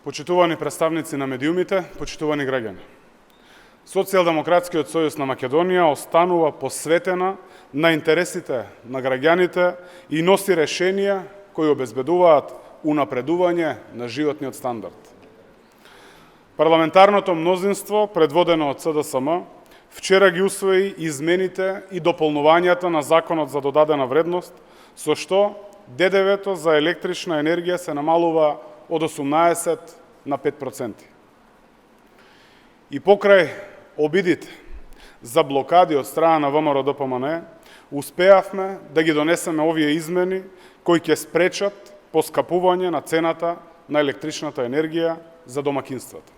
Почитувани представници на медиумите, почитувани граѓани. Социјалдемократскиот сојуз на Македонија останува посветена на интересите на граѓаните и носи решенија кои обезбедуваат унапредување на животниот стандард. Парламентарното мнозинство, предводено од СДСМ, вчера ги усвои измените и дополнувањата на Законот за додадена вредност, со што ДДВ-то за електрична енергија се намалува од 18 на 5%. И покрај обидите за блокади од страна на ВМРО-ДПМНЕ, успеавме да ги донесеме овие измени кои ќе спречат поскапување на цената на електричната енергија за домакинствата.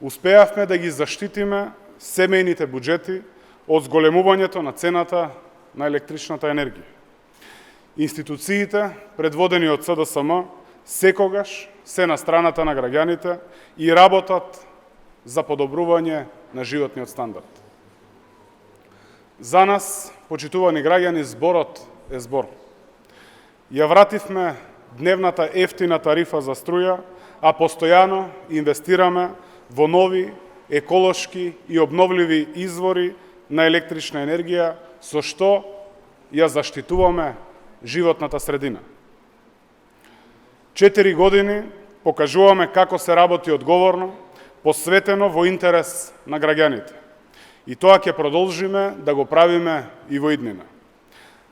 Успеавме да ги заштитиме семејните буџети од зголемувањето на цената на електричната енергија. Институциите, предводени од СДСМ, секогаш се на страната на граѓаните и работат за подобрување на животниот стандард. За нас, почитувани граѓани, зборот е збор. Ја вративме дневната ефтина тарифа за струја, а постојано инвестираме во нови, еколошки и обновливи извори на електрична енергија, со што ја заштитуваме животната средина. 4 години покажуваме како се работи одговорно, посветено во интерес на граѓаните. И тоа ќе продолжиме да го правиме и во иднина.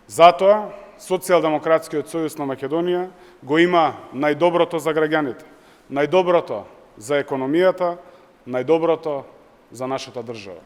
Затоа, Социјалдемократскиот сојуз на Македонија го има најдоброто за граѓаните, најдоброто за економијата, најдоброто за нашата држава.